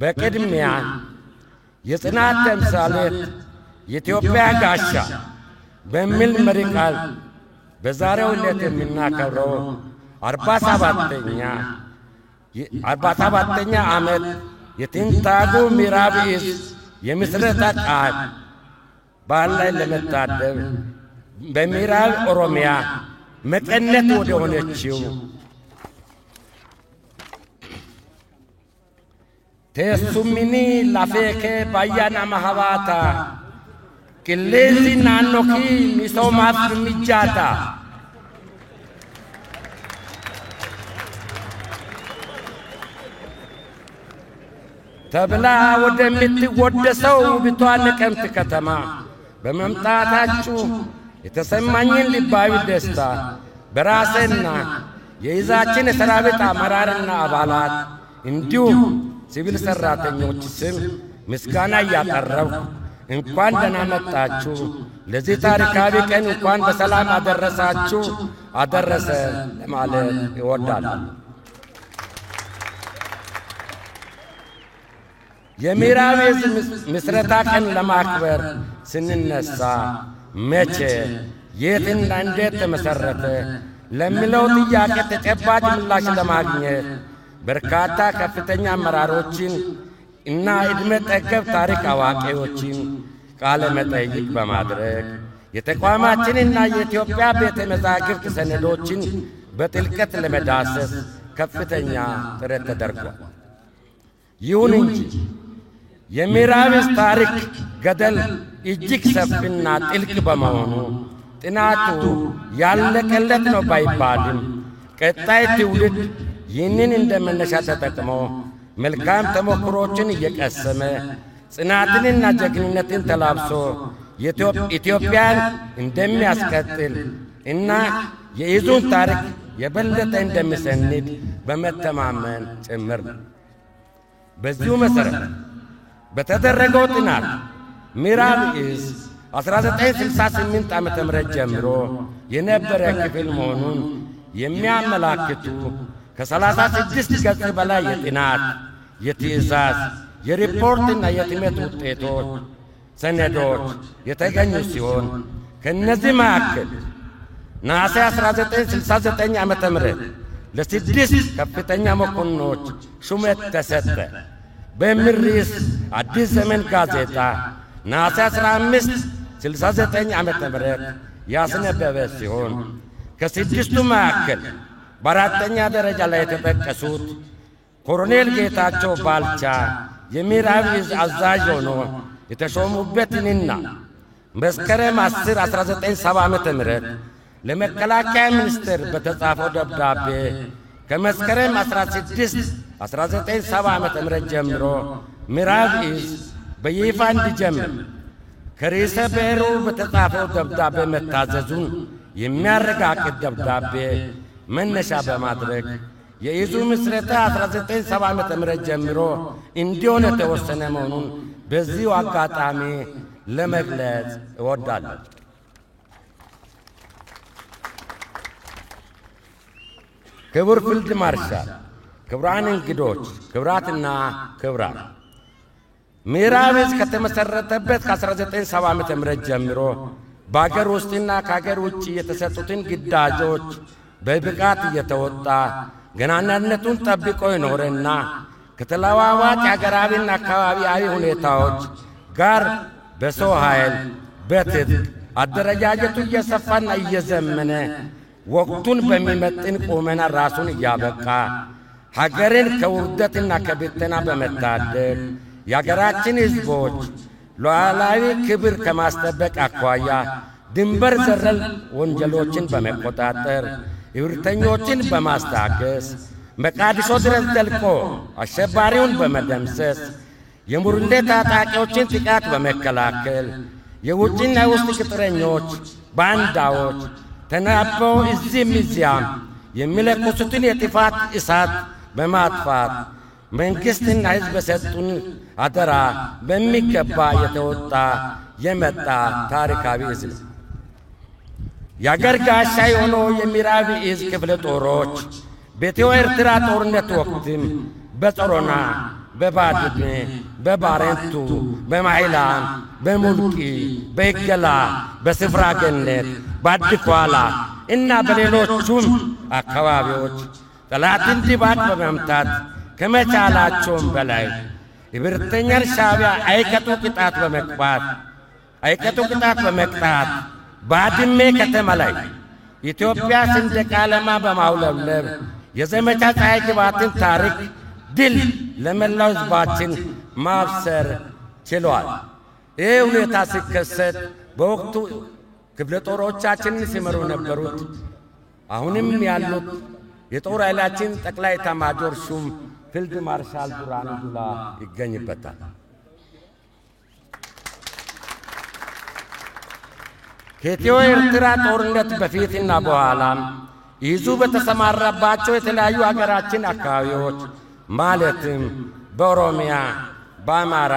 በቅድሚያ የጽናት ተምሳሌት የኢትዮጵያ ጋሻ በሚል መሪ ቃል በዛሬው ዕለት የምናከብረው 47ኛ ዓመት የትንታጉ ምዕራብ ዕዝ የምስረታ ቃል በዓል ላይ ለመታደም በምዕራብ ኦሮሚያ መቀነት ወደ ሆነችው teessumni lafeeke bayyana mahabaata qilleensi naannoo kee misoomaaf mijaata ተብላ ወደምትወደሰው ውቢቷ ነቀምት ከተማ በመምጣታችሁ የተሰማኝን ልባዊ ደስታ በራሴና የዕዛችን የሰራዊት አመራርና አባላት እንዲሁም ሲቪል ሰራተኞች ስም ምስጋና እያቀረብኩ እንኳን ደህና መጣችሁ፣ ለዚህ ታሪካዊ ቀን እንኳን በሰላም አደረሳችሁ አደረሰ ለማለት እወዳለሁ። የምዕራብ ዕዝ ምስረታ ቀን ለማክበር ስንነሳ መቼ የትና እንዴት ተመሰረተ ለሚለው ጥያቄ ተጨባጭ ምላሽ ለማግኘት በርካታ ከፍተኛ አመራሮችን እና ዕድሜ ጠገብ ታሪክ አዋቂዎችን ቃለ መጠይቅ በማድረግ የተቋማችንና የኢትዮጵያ ቤተ መዛግብት ሰነዶችን በጥልቀት ለመዳሰስ ከፍተኛ ጥረት ተደርጓል። ይሁን እንጂ የምዕራብ ዕዝ ታሪክ ገደል እጅግ ሰፊና ጥልቅ በመሆኑ ጥናቱ ያለቀለት ነው ባይባልም ቀጣይ ትውልድ ይህንን እንደ መነሻ ተጠቅሞ መልካም ተሞክሮችን እየቀሰመ ጽናትንና ጀግንነትን ተላብሶ ኢትዮጵያን እንደሚያስቀጥል እና የዕዙን ታሪክ የበለጠ እንደሚሰንድ በመተማመን ጭምር ነው። በዚሁ መሠረት በተደረገው ጥናት ምዕራብ ዕዝ 1968 ዓ.ም ጀምሮ የነበረ ክፍል መሆኑን የሚያመላክቱ ከ36 ገጽ በላይ የጥናት፣ የትዕዛዝ፣ የሪፖርትና የትምህርት ውጤቶች ሰነዶች የተገኙ ሲሆን ከእነዚህ መካከል ነሐሴ 1969 ዓመተ ምህረት ለ6 ከፍተኛ መኮንኖች ሹመት ተሰጠ በሚል ርዕስ አዲስ ዘመን ጋዜጣ ነሐሴ 15 69 ዓመተ ምህረት ያስነበበ ሲሆን ከስድስቱ መካከል በአራተኛ ደረጃ ላይ የተጠቀሱት ኮሎኔል ጌታቸው ባልቻ የምዕራብ ዕዝ አዛዥ ሆኖ የተሾሙበትንና መስከረም 10 1970 ዓመተ ምህረት ለመከላከያ ሚኒስቴር በተጻፈው ደብዳቤ ከመስከረም 16 1970 ዓመተ ምህረት ጀምሮ ምዕራብ ዕዝ በይፋ እንዲጀምር ከርዕሰ ብሔሩ በተጻፈው ደብዳቤ መታዘዙን የሚያረጋግጥ ደብዳቤ መነሻ በማድረግ የዕዙ ምስረታ 1970 ዓመተ ምህረት ጀምሮ እንዲሆን የተወሰነ መሆኑን በዚሁ አጋጣሚ ለመግለጽ እወዳለሁ። ክቡር ፊልድ ማርሻል፣ ክቡራን እንግዶች፣ ክቡራትና ክቡራን፣ ምዕራብ ዕዝ ከተመሠረተበት ከ1970 ዓመተ ምህረት ጀምሮ በአገር ውስጥና ከአገር ውጭ የተሰጡትን ግዳጆች በብቃት እየተወጣ ገናናነቱን ጠብቆ የኖረና ከተለዋዋጭ አገራዊና አካባቢያዊ ሁኔታዎች ጋር በሰው ኃይል በትጥቅ አደረጃጀቱ እየሰፋና እየዘመነ ወቅቱን በሚመጥን ቁመና ራሱን እያበቃ ሀገርን ከውርደትና ከብተና በመታደግ የአገራችን ሕዝቦች ሉዓላዊ ክብር ከማስጠበቅ አኳያ ድንበር ዘለል ወንጀሎችን በመቆጣጠር እብሪተኞችን በማስታገስ መቃዲሾ ድረስ ዘልቆ አሸባሪውን በመደምሰስ የሙርሌ ታጣቂዎችን ጥቃት በመከላከል የውጭና የውስጥ ቅጥረኞች ባንዳዎች ተናበው እዚህም እዚያም የሚለኩሱትን የጥፋት እሳት በማጥፋት መንግሥትና ሕዝብ በሰጡን አደራ በሚገባ የተወጣ የመጣ ታሪካዊ ዕዝ ነው። የአገር ጋሻ የሆነው የምዕራብ ዕዝ ክፍለ ጦሮች በኢትዮ ኤርትራ ጦርነት ወቅትም በጾሮና፣ በባድሜ፣ በባሬንቱ፣ በማይላም፣ በሙልቂ፣ በይገላ፣ በስፍራ ገነት፣ በአዲኳላ እና በሌሎቹም አካባቢዎች ጠላትን ድባቅ በመምታት ከመቻላቸውም በላይ የብርተኛን ሻዕቢያ አይቀጡ ቅጣት በመቅጣት ባድሜ ከተማ ላይ ኢትዮጵያ ሰንደቅ ዓላማ በማውለብለብ የዘመቻ ፀሐይ ግባትን ታሪክ ድል ለመላው ሕዝባችን ማብሰር ችሏል። ይህ ሁኔታ ሲከሰት በወቅቱ ክፍለ ጦሮቻችንን ሲመሩ የነበሩት አሁንም ያሉት የጦር ኃይላችን ጠቅላይ ኤታማዦር ሹም ፊልድ ማርሻል ብርሃኑ ጁላ ይገኝበታል። ከኢትዮ ኤርትራ ጦርነት በፊትና በኋላም ይዙ በተሰማራባቸው የተለያዩ አገራችን አካባቢዎች ማለትም በኦሮሚያ፣ በአማራ፣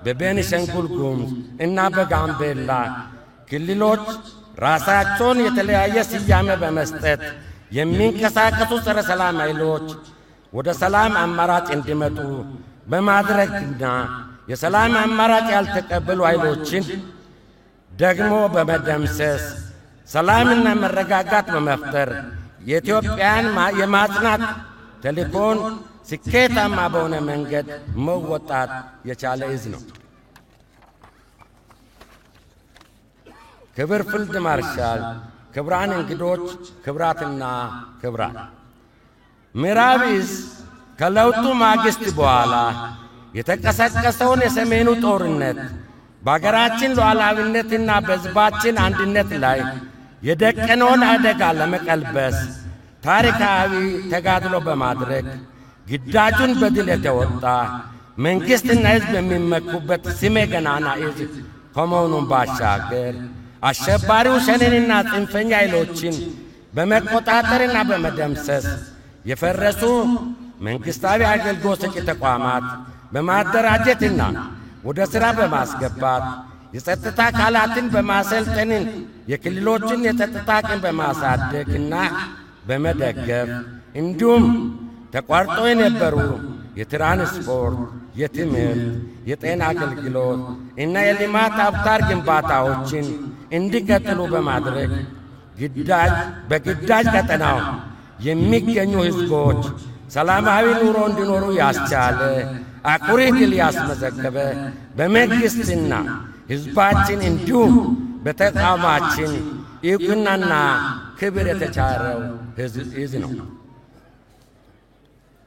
በቤኒሻንጉል ጉሙዝ እና በጋምቤላ ክልሎች ራሳቸውን የተለያየ ስያሜ በመስጠት የሚንቀሳቀሱ ጸረ ሰላም ኃይሎች ወደ ሰላም አማራጭ እንዲመጡ በማድረግና የሰላም አማራጭ ያልተቀበሉ ኃይሎችን ደግሞ በመደምሰስ ሰላምና መረጋጋት በመፍጠር የኢትዮጵያን የማጽናት ተልእኮን ስኬታማ በሆነ መንገድ መወጣት የቻለ እዝ ነው። ክብር ፊልድ ማርሻል፣ ክቡራን እንግዶች፣ ክቡራትና ክቡራን፣ ምዕራብ ዕዝ ከለውጡ ማግስት በኋላ የተቀሰቀሰውን የሰሜኑ ጦርነት በአገራችን ሉዓላዊነትና በሕዝባችን አንድነት ላይ የደቀነውን አደጋ ለመቀልበስ ታሪካዊ ተጋድሎ በማድረግ ግዳጁን በድል የተወጣ መንግሥትና ሕዝብ የሚመኩበት ስመ ገናና ዕዝ ከመሆኑም ባሻገር አሸባሪው ሸኔንና ጽንፈኛ ኃይሎችን በመቆጣጠርና በመደምሰስ የፈረሱ መንግሥታዊ አገልግሎት ሰጪ ተቋማት በማደራጀትና ወደ ሥራ በማስገባት የጸጥታ አካላትን በማሰልጠን የክልሎችን የጸጥታ አቅም በማሳደግና በመደገፍ እንዲሁም ተቋርጦ የነበሩ የትራንስፖርት፣ የትምህርት፣ የጤና አገልግሎት እና የልማት አውታር ግንባታዎችን እንዲቀጥሉ በማድረግ በግዳጅ ቀጠናው የሚገኙ ሕዝቦች ሰላማዊ ኑሮ እንዲኖሩ ያስቻለ አኩሪ ድል ያስመዘገበ በመንግሥትና ሕዝባችን እንዲሁም በተቋማችን ዕውቅናና ክብር የተቻረው ዕዝ ነው።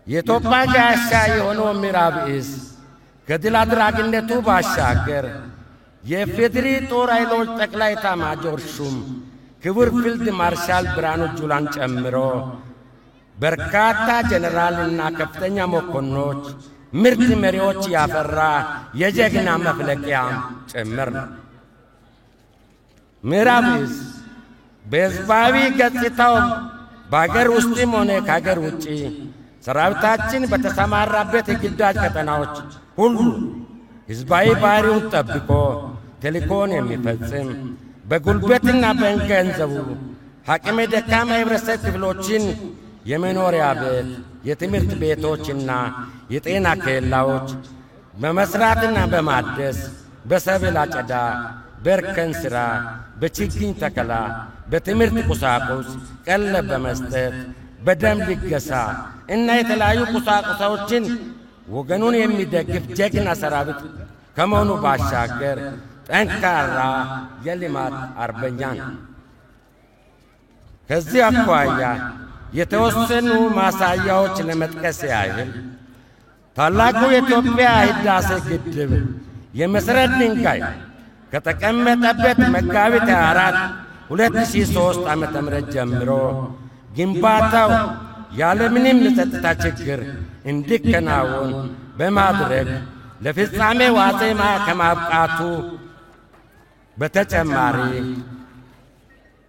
የኢትዮጵያ ጋሻ የሆነው ምዕራብ ዕዝ ከድል አድራጊነቱ ባሻገር የኢፌዴሪ ጦር ኃይሎች ጠቅላይ ኤታማዦር ሹም ክቡር ፊልድ ማርሻል ብርሃኑ ጁላን ጨምሮ በርካታ ጀነራልና ከፍተኛ መኮንኖች ምርጥ መሪዎች ያፈራ የጀግና መፍለቂያ ጭምር ነው። ምዕራብ ዕዝ በሕዝባዊ ገጽታው በአገር ውስጥም ሆነ ከአገር ውጭ ሰራዊታችን በተሰማራበት የግዳጅ ቀጠናዎች ሁሉ ሕዝባዊ ባህሪውን ጠብቆ ተልእኮውን የሚፈጽም በጉልበትና በገንዘቡ አቅመ ደካማ የህብረተሰብ ክፍሎችን የመኖሪያ ቤት፣ የትምህርት ቤቶችና የጤና ኬላዎች በመስራትና በማደስ በሰብል አጨዳ፣ በእርከን ሥራ፣ በችግኝ ተከላ፣ በትምህርት ቁሳቁስ ቀለብ በመስጠት በደም ልገሳ እና የተለያዩ ቁሳቁሶችን ወገኑን የሚደግፍ ጀግና ሰራዊት ከመሆኑ ባሻገር ጠንካራ የልማት አርበኛ ነው። ከዚህ አኳያ የተወሰኑ ማሳያዎች ለመጥቀስ ያህል ታላቁ የኢትዮጵያ ህዳሴ ግድብ የመሠረት ድንጋይ ከተቀመጠበት መጋቢት 24 2003 ዓ.ም ጀምሮ ግንባታው ያለምንም የጸጥታ ችግር እንዲከናወን በማድረግ ለፍጻሜ ዋዜማ ከማብቃቱ በተጨማሪ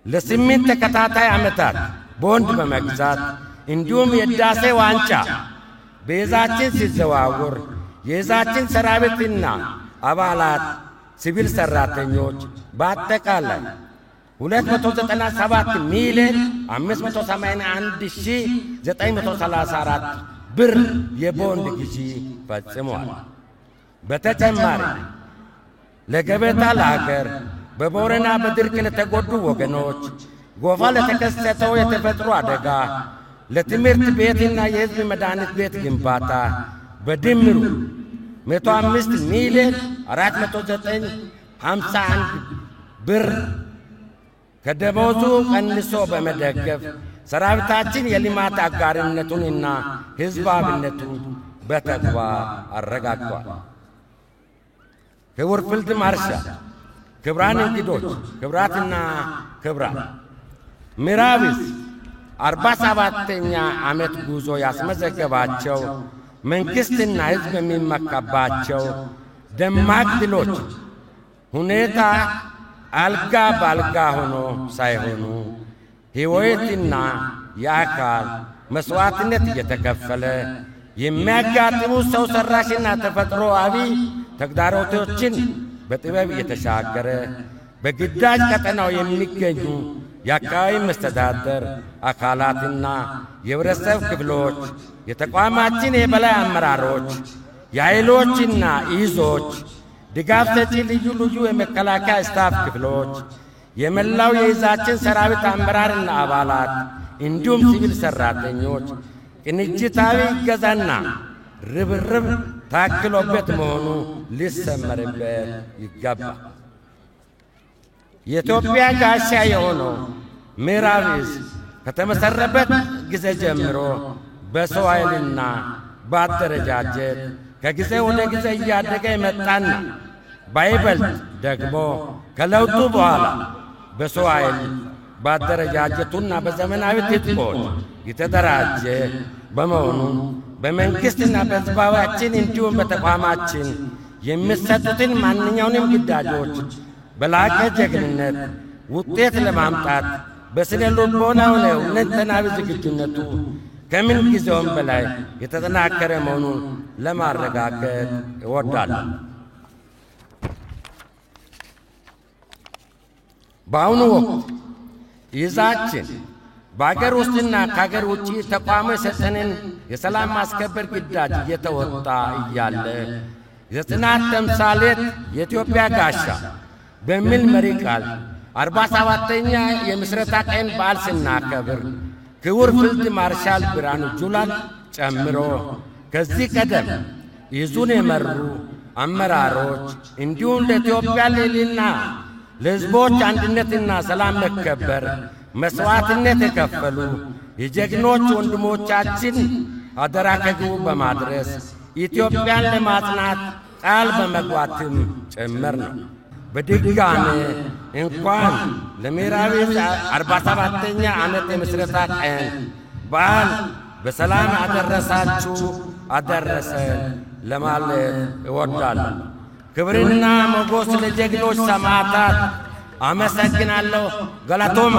ለ8 ተከታታይ ዓመታት ቦንድ በመግዛት እንዲሁም የህዳሴ ዋንጫ በዕዛችን ሲዘዋወር የዕዛችን ሰራዊትና አባላት ሲቪል ሠራተኞች በአጠቃላይ 297,581,934 ብር የቦንድ ግዢ ፈጽሟል። በተጨማሪ ለገበታ ለሀገር በቦረና በድርቅ ለተጎዱ ወገኖች፣ ጎፋ ለተከሰተው የተፈጥሮ አደጋ፣ ለትምህርት ቤትና የሕዝብ መድኃኒት ቤት ግንባታ በድምሩ 105 ሚሊዮን 409,51 ብር ከደሞዙ ቀንሶ በመደገፍ ሰራዊታችን የልማት አጋርነቱንና ሕዝባዊነቱን በተግባር አረጋግጧል። ክቡር ፊልድ ማርሻል፣ ክቡራን እንግዶች፣ ክቡራትና ክቡራን፣ ምዕራብ ዕዝ 47ኛ ዓመት ጉዞ ያስመዘገባቸው መንግሥትና ሕዝብ የሚመካባቸው ደማቅ ድሎች ሁኔታ አልጋ ባልጋ ሆኖ ሳይሆኑ ሕይወትና የአካል መሥዋዕትነት እየተከፈለ የሚያጋጥሙ ሰው ሠራሽና ተፈጥሮአዊ ተግዳሮቶችን በጥበብ እየተሻገረ በግዳጅ ቀጠናው የሚገኙ የአካባቢ መስተዳደር አካላትና የህብረተሰብ ክፍሎች፣ የተቋማችን የበላይ አመራሮች፣ የኃይሎችና ኢዞች፣ ድጋፍ ሰጪ ልዩ ልዩ የመከላከያ ስታፍ ክፍሎች፣ የመላው የዕዛችን ሰራዊት አመራርና አባላት እንዲሁም ሲቪል ሠራተኞች ቅንጅታዊ እገዛና ርብርብ ታክሎበት መሆኑ ሊሰመርበት ይገባል። የኢትዮጵያ ጋሻ የሆነው ምዕራብ ዕዝ ከተመሠረተበት ጊዜ ጀምሮ በሰው ኃይልና በአደረጃጀት ከጊዜ ወደ ጊዜ እያደገ የመጣና ባይበልጥ ደግሞ ከለውጡ በኋላ በሰው ኃይል በአደረጃጀቱና በዘመናዊ ትጥቆች የተደራጀ በመሆኑ በመንግሥትና በሕዝባችን እንዲሁም በተቋማችን የሚሰጡትን ማንኛውንም ግዳጆች በላቀ ጀግንነት ውጤት ለማምጣት በስነ ልቦናው ሁለንተናዊ ዝግጁነቱ ከምን ጊዜውም በላይ የተጠናከረ መሆኑን ለማረጋገጥ እወዳለሁ። በአሁኑ ወቅት ዕዛችን በአገር ውስጥና ከአገር ውጭ ተቋሙ የሰጠንን የሰላም ማስከበር ግዳጅ እየተወጣ እያለ የጽናት ተምሳሌት የኢትዮጵያ ጋሻ በሚል መሪ ቃል 47ኛ የምስረታ ቀን በዓል ስናከብር ክቡር ፊልድ ማርሻል ብርሃኑ ጁላን ጨምሮ ከዚህ ቀደም ዕዙን የመሩ አመራሮች እንዲሁም ለኢትዮጵያ ልዕልና ለሕዝቦች አንድነትና ሰላም መከበር መሥዋዕትነት የከፈሉ የጀግኖች ወንድሞቻችን አደራ ከግቡ በማድረስ ኢትዮጵያን ለማጽናት ቃል በመግባትም ጭምር ነው። በድጋሜ እንኳን ለምዕራብ ዕዝ 47ኛ ዓመት የምስረታ ቀን በዓል በሰላም አደረሳችሁ አደረሰን ለማለት እወዳለሁ። ክብርና ሞገስ ለጀግኖች ሰማዕታት። አመሰግናለሁ። ገላቶማ